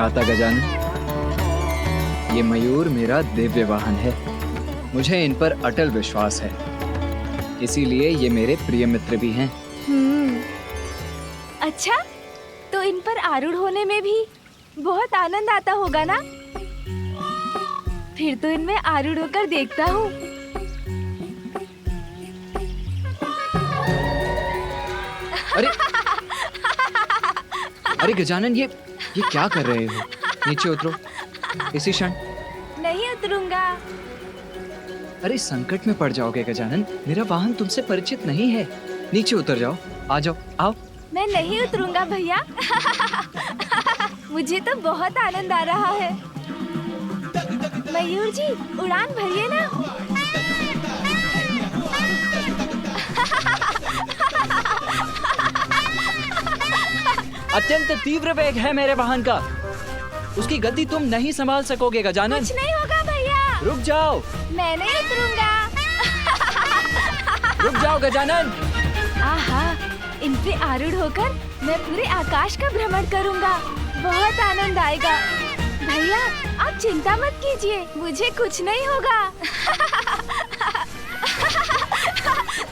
भ्राता गजानन। ये मयूर मेरा दिव्य वाहन है। मुझे इन पर अटल विश्वास है, इसीलिए ये मेरे प्रिय मित्र भी हैं। अच्छा, तो इन पर आरूढ़ होने में भी बहुत आनंद आता होगा ना? फिर तो इनमें आरूढ़ होकर देखता हूँ। अरे अरे गजानन, ये क्या कर रहे हो? नीचे उतरो इसी क्षण। नहीं उतरूंगा। अरे संकट में पड़ जाओगे गजानन, मेरा वाहन तुमसे परिचित नहीं है। नीचे उतर जाओ, आ जाओ, आओ। मैं नहीं उतरूंगा भैया। मुझे तो बहुत आनंद आ रहा है। मयूर जी, उड़ान भरिए ना। अत्यंत तीव्र वेग है मेरे वाहन का, उसकी गति तुम नहीं संभाल सकोगे गजानन। कुछ नहीं होगा भैया। रुक जाओ। मैं नहीं उतरूंगा। रुक जाओ गजानन। आहा, इन पे आरूढ़ होकर मैं पूरे आकाश का भ्रमण करूंगा। बहुत आनंद आएगा। भैया, आप चिंता मत कीजिए, मुझे कुछ नहीं होगा।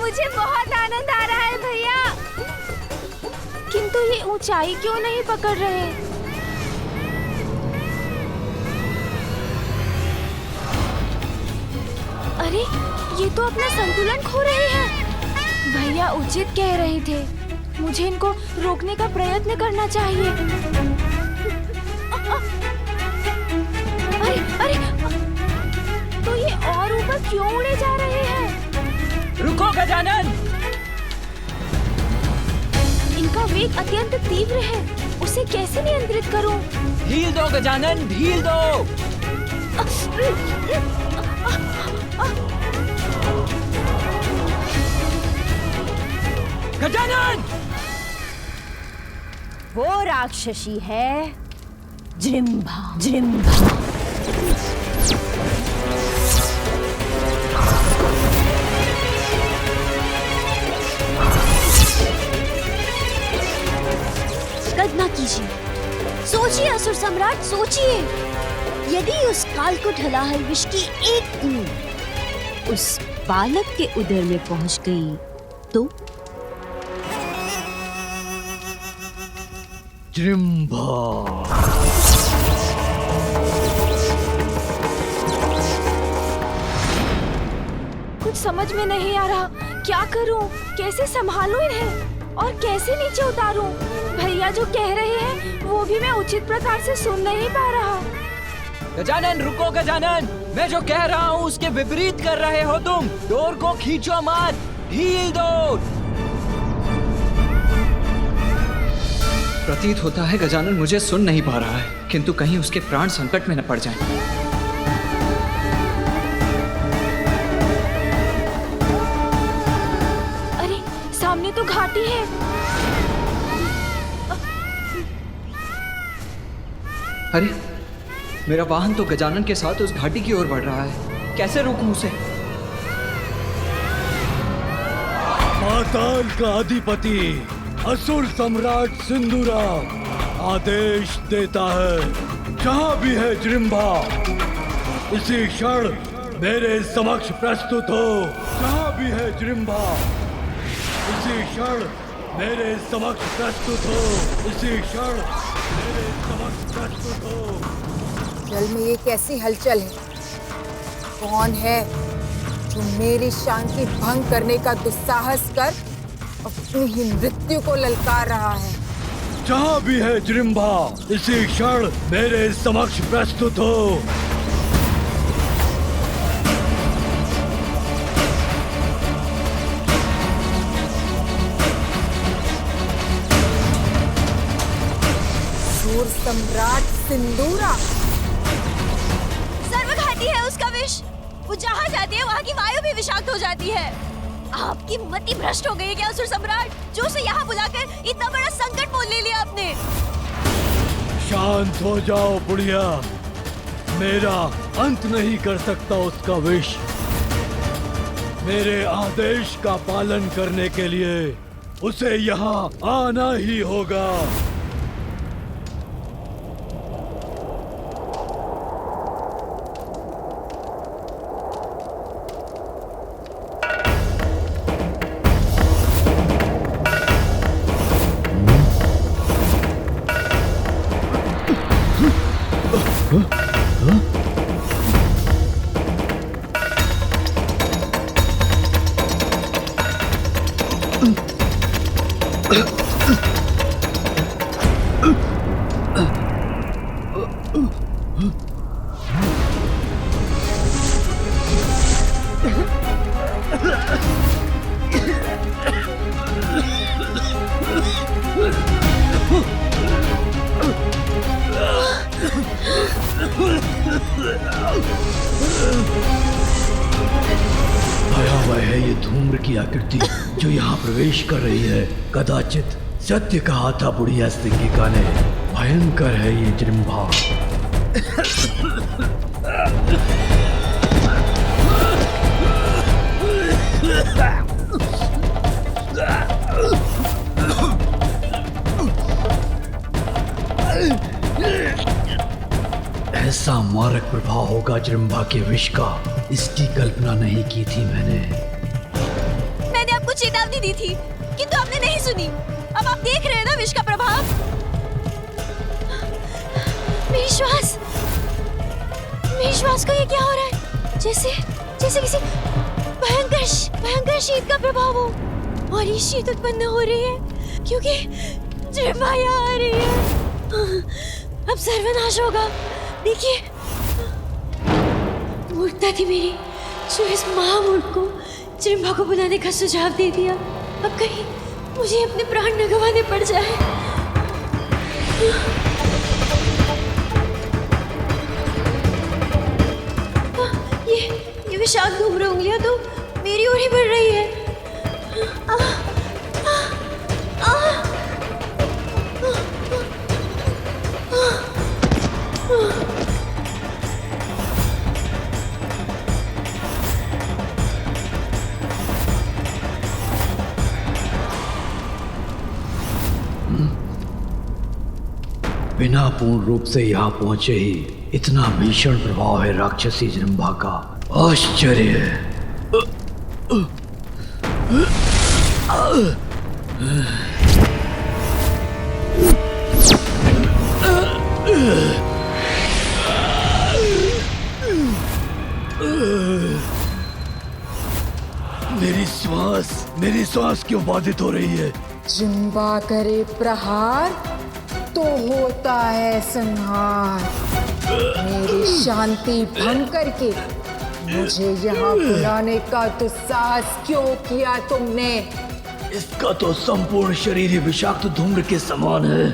मुझे बहुत आनंद आ रहा है भैया। किंतु ये ऊंचाई क्यों नहीं पकड़ रहे? अरे, ये तो अपना संतुलन खो रहे हैं। भैया उचित कह रहे थे, मुझे इनको रोकने का प्रयत्न करना चाहिए। अरे अरे, तो ये और ऊपर क्यों उड़े जा रहे हैं? रुको गजानन। इनका वेग अत्यंत तीव्र है, उसे कैसे नियंत्रित करूं? ढील दो गजानन, ढील दो। गजानन! वो राक्षसी है जृंभा। जृंभा कद ना कीजिए। सोचिए असुर सम्राट, सोचिए। यदि उस कालकुट हलाहल विष की एक बूंद उस बालक के उदर में पहुंच गई तो? जृंभा। कुछ समझ में नहीं आ रहा, क्या करूं? कैसे संभालूं इन्हें और कैसे नीचे उतारूं? भैया जो कह रहे हैं वो भी मैं उचित प्रकार से सुन नहीं पा रहा। गजानन रुको गजानन, मैं जो कह रहा हूँ उसके विपरीत कर रहे हो तुम। डोर को खींचो मत, ढील दो। प्रतीत होता है गजानन मुझे सुन नहीं पा रहा है, किंतु कहीं उसके प्राण संकट में न पड़ जाएं। अरे सामने तो घाटी है। अरे मेरा वाहन तो गजानन के साथ उस घाटी की ओर बढ़ रहा है, कैसे रोकूं उसे? पाताल का अधिपति असुर सम्राट सिंदूरा आदेश देता है, जहाँ भी है जृंभा इसी क्षण मेरे समक्ष प्रस्तुत हो। जहाँ भी है जृंभा इसी क्षण मेरे समक्ष प्रस्तुत हो। इसी क्षण मेरे समक्ष प्रस्तुत हो। जल में ये कैसी हलचल है? कौन है जो मेरी शांति भंग करने का दुस्साहस कर अपनी ही मृत्यु को ललकार रहा है? जहाँ भी है जृंभा इसी क्षण मेरे समक्ष प्रस्तुत हो। असुर सम्राट सिंदूरा। सर्वघाती है उसका विष। वो जहाँ जाती है वहाँ की वायु भी विषाक्त हो जाती है। आपकी मति भ्रष्ट हो गई है क्या असुर सम्राट, जो उसे यहाँ बुलाकर इतना बड़ा संकट मोल ले लिया आपने? शांत हो जाओ बुढ़िया, मेरा अंत नहीं कर सकता उसका विष। मेरे आदेश का पालन करने के लिए उसे यहाँ आना ही होगा। भयावह है ये धूम्र की आकृति जो यहाँ प्रवेश कर रही है। कदाचित सत्य कहा था बुढ़िया सिंगिका ने। भयंकर है ये जृंभा। ऐसा मारक प्रभाव होगा जृंभा के विष का, इसकी कल्पना नहीं की थी मैंने आपको चेतावनी दी थी किंतु आपने नहीं सुनी। अब आप देख रहे हैं ना विष का प्रभाव। मेरी श्वास को ये क्या हो रहा है? जैसे किसी भयंकर शीत का प्रभाव हो। और ये शीत उत्पन्न हो रही है क्योंकि जृंभा यहाँ आ रही है। अब सर्वनाश होगा। देखिए, मूर्खता थी मेरी जो इस महामूर्ख को जृंभा को बुलाने का सुझाव दे दिया। अब कहीं मुझे अपने प्राण न गंवाने पड़ जाए। ये विषाक्त धूम्र उंगलियां तो मेरी ओर ही बढ़ रही है। बिना पूर्ण रूप से यहाँ पहुंचे ही इतना भीषण प्रभाव है राक्षसी जृंभा का। आश्चर्य है। मेरी श्वास क्यों बाधित हो रही है? जृंभा करे प्रहार तो होता है संहार। मेरी शांति भंग करके मुझे यहाँ बुलाने का दुस्साहस क्यों किया तुमने? इसका तो संपूर्ण शरीर ही विषाक्त धूम्र के समान है।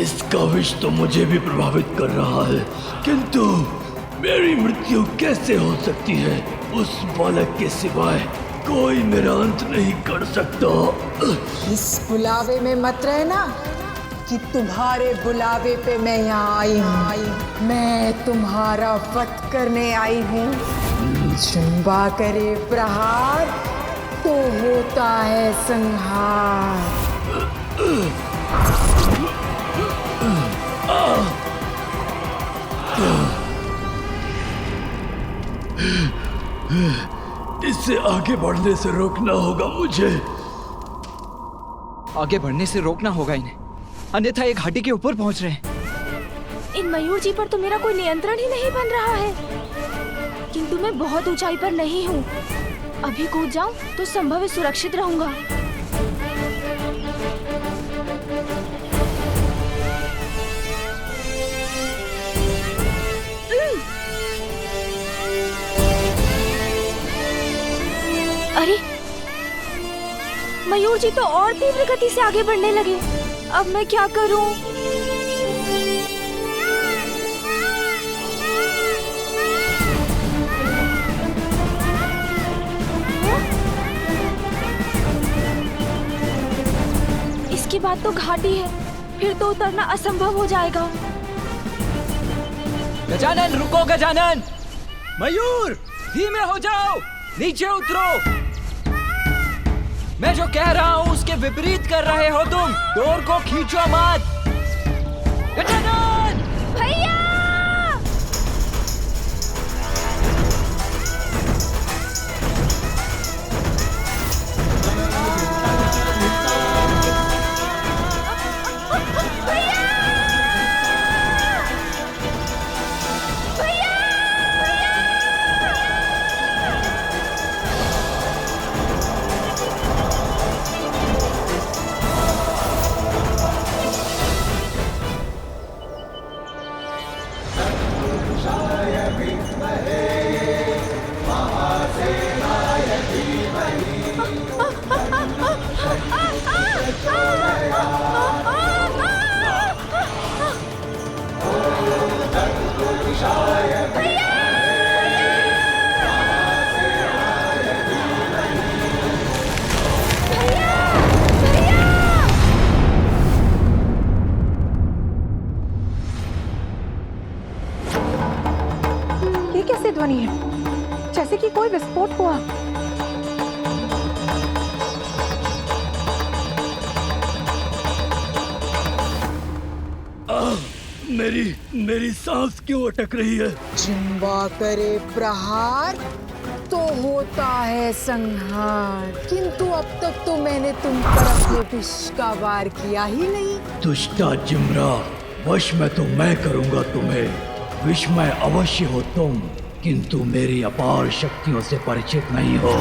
इसका विष तो मुझे भी प्रभावित कर रहा है, किंतु मेरी मृत्यु कैसे हो सकती है? उस बालक के सिवाय कोई मेरा अंत नहीं कर सकता। इस बुलावे में मत रहना कि तुम्हारे बुलावे पे मैं यहाँ आई हूँ। मैं तुम्हारा वध करने आई हूँ। जृंभा करे प्रहार तो होता है संहार। इससे आगे बढ़ने से रोकना होगा मुझे। आगे बढ़ने से रोकना होगा इन्हें, अन्यथा एक घाटी के ऊपर पहुंच रहे हैं। इन मयूर जी पर तो मेरा कोई नियंत्रण ही नहीं बन रहा है, किंतु मैं बहुत ऊंचाई पर नहीं हूँ। अभी कूद जाऊं तो संभव है सुरक्षित रहूंगा। अरे, मयूर जी तो और तीव्र गति से आगे बढ़ने लगे। अब मैं क्या करूं? इसके बाद तो घाटी है, फिर तो उतरना असंभव हो जाएगा। गजानन रुको, गजानन! मयूर धीमे हो जाओ, नीचे उतरो। मैं जो कह रहा हूँ उसके विपरीत कर रहे हो तुम। डोर को खींचो मत। गजानन! भैया! ध्वनि है, जैसे कि कोई विस्फोट हुआ। मेरी सांस क्यों अटक रही है? जिम्बा करे प्रहार तो होता है संहार, किंतु अब तक तो मैंने तुम पर अपने विष का वार किया ही नहीं। दुष्टा जिम्रा, वश में तो मैं करूंगा तुम्हें। विस्मय अवश्य हो तुम, किंतु मेरी अपार शक्तियों से परिचित नहीं हो।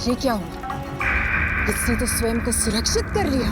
ये क्या हुआ? इसने तो स्वयं को सुरक्षित कर लिया।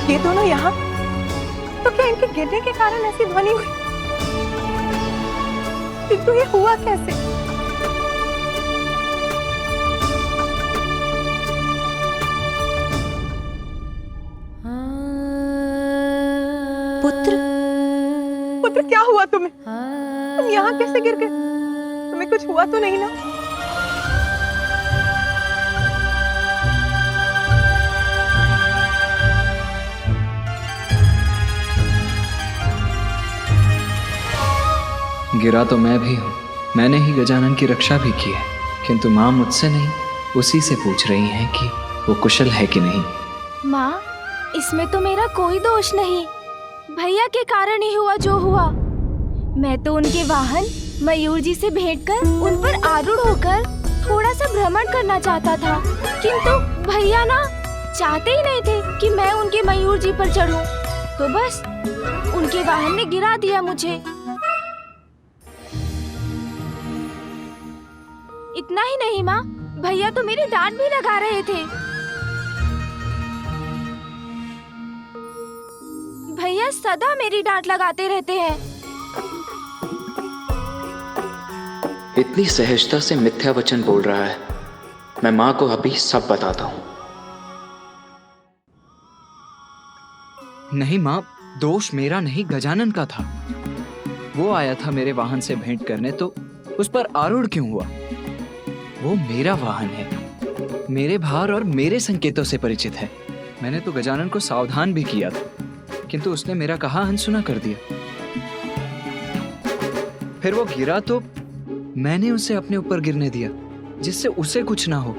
ये दोनों यहाँ, तो क्या इनके गिरने के कारण ऐसी ध्वनि हुई? किंतु ये हुआ कैसे? पुत्र क्या हुआ तुम्हें? तुम यहाँ कैसे गिर गए? तुम्हें कुछ हुआ तो नहीं ना? गिरा तो मैं भी हूँ, मैंने ही गजानन की रक्षा भी की है, किंतु माँ मुझसे नहीं उसी से पूछ रही हैं कि वो कुशल है कि नहीं। माँ, इसमें तो मेरा कोई दोष नहीं, भैया के कारण ही हुआ जो हुआ। मैं तो उनके वाहन मयूर जी से भेंट कर उन पर आरूढ़ होकर थोड़ा सा भ्रमण करना चाहता था, किंतु भैया ना चाहते ही नहीं थे कि मैं उनके मयूर जी पर चढ़ूं, तो बस उनके वाहन ने गिरा दिया मुझे। इतना ही नहीं माँ, भैया तो मेरी डांट भी लगा रहे थे। भैया सदा मेरी डांट लगाते रहते हैं। इतनी सहजता से मिथ्या वचन बोल रहा है। मैं माँ को अभी सब बताता हूँ। नहीं माँ, दोष मेरा नहीं गजानन का था। वो आया था मेरे वाहन से भेंट करने, तो उस पर आरूढ़ क्यों हुआ? वो मेरा वाहन है, मेरे भार और मेरे संकेतों से परिचित है। मैंने तो गजानन को सावधान भी किया था, किंतु उसने मेरा कहा अनसुना कर दिया। फिर वो गिरा तो मैंने उसे अपने ऊपर गिरने दिया, जिससे उसे कुछ ना हो।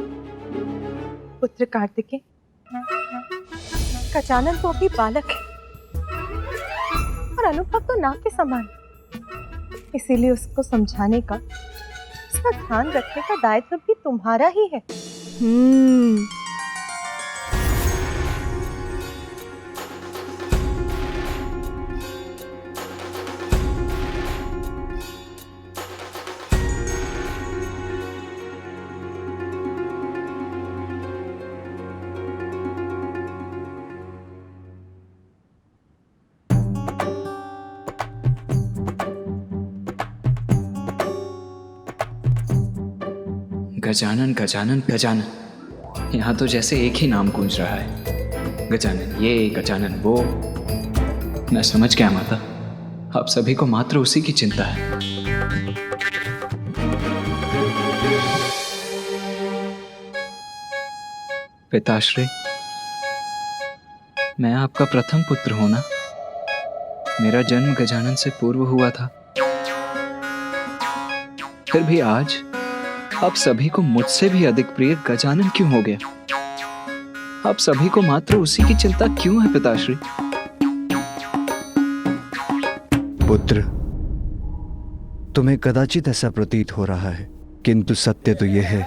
पुत्र कार्तिकेय, गजानन तो अभी बालक है और अनुभव तो ना के समान, इसीलिए उसको समझाने का, उसका ध्यान रखने का दायित्व भी तुम्हारा ही है। गजानन गजानन गजानन, यहाँ तो जैसे एक ही नाम गूंज रहा है। गजानन ये, गजानन वो। मैं समझ गया माता, आप सभी को मात्र उसी की चिंता है। पिताश्री, मैं आपका प्रथम पुत्र हूं ना। मेरा जन्म गजानन से पूर्व हुआ था, फिर भी आज आप सभी को मुझसे भी अधिक प्रिय गजानन क्यों हो गया? आप सभी को मात्र उसी की चिंता क्यों है पिताश्री? पुत्र, तुम्हें कदाचित ऐसा प्रतीत हो रहा है, किंतु सत्य तो यह है,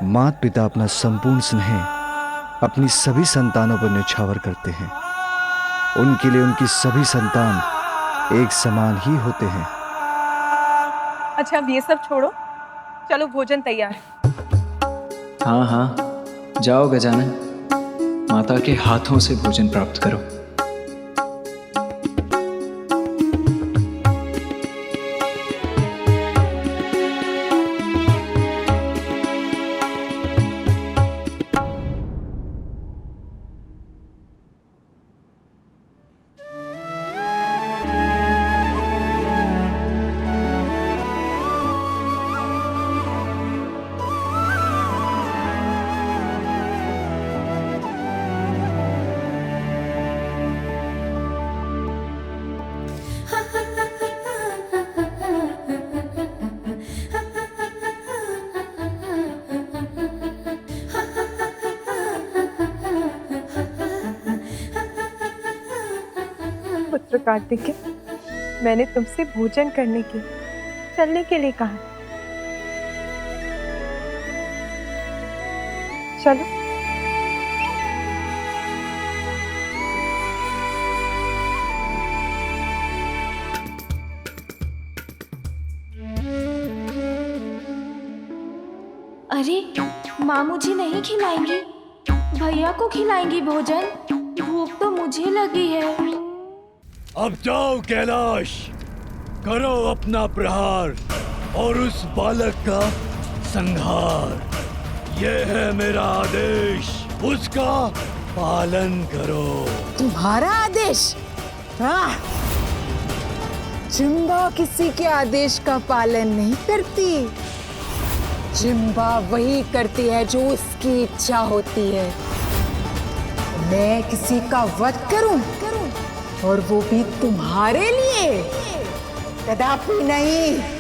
माता पिता अपना संपूर्ण स्नेह अपनी सभी संतानों पर न्यौछावर करते हैं। उनके लिए उनकी सभी संतान एक समान ही होते हैं। अच्छा, अब ये सब छोड़ो, चलो भोजन तैयार है। हाँ हाँ, जाओ गजानन, माता के हाथों से भोजन प्राप्त करो। पुत्र कार्तिकेय, मैंने तुमसे भोजन करने के, चलने के लिए कहा। चलो। अरे, माँ मुझे नहीं खिलाएंगी, भैया को खिलाएंगी भोजन। भूख तो मुझे लगी है। अब जाओ कैलाश, करो अपना प्रहार और उस बालक का संहार। यह है मेरा आदेश, उसका पालन करो। तुम्हारा आदेश? हाँ, जिम्बा किसी के आदेश का पालन नहीं करती। जिम्बा वही करती है जो उसकी इच्छा होती है। मैं किसी का वध करूं और वो भी तुम्हारे लिए? कदापि नहीं।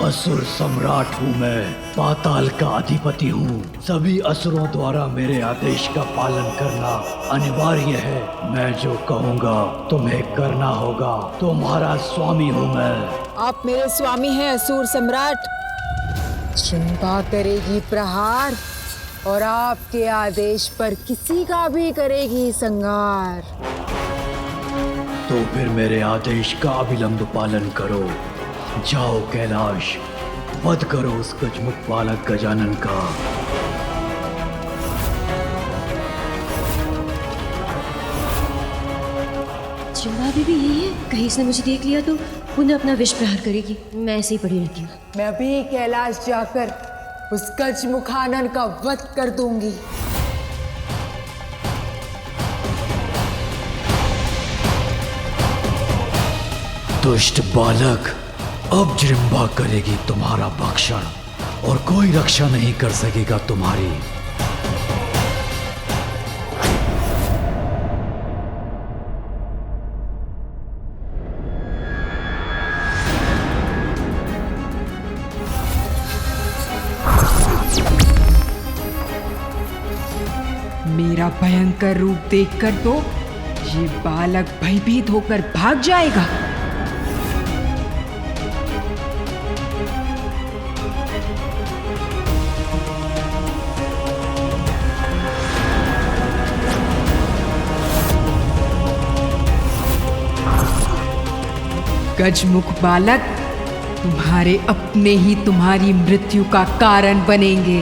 असुर सम्राट हूँ मैं, पाताल का अधिपति हूँ। सभी असुरों द्वारा मेरे आदेश का पालन करना अनिवार्य है। मैं जो कहूँगा तुम्हें करना होगा। तुम्हारा स्वामी हूँ मैं। आप मेरे स्वामी हैं असुर सम्राट। जिम्बा करेगी प्रहार और आपके आदेश पर किसी का भी करेगी संहार। तो फिर मेरे आदेश का अविलंब पालन करो। जाओ कैलाश, वध करो उस गजमुख बालक गजानन का। जिम्बा भी यही है, कहीं इसने मुझे देख लिया तो पुनः अपना विष प्रहार करेगी। मैं ऐसे ही पड़ी रहती हूँ। मैं अभी कैलाश जाकर उस गजमुखानन का वध कर दूंगी। दुष्ट बालक, अब जिम्बा करेगी तुम्हारा भक्षण और कोई रक्षा नहीं कर सकेगा तुम्हारी। मेरा भयंकर रूप देखकर तो ये बालक भयभीत होकर भाग जाएगा। गजमुख बालक, तुम्हारे अपने ही तुम्हारी मृत्यु का कारण बनेंगे।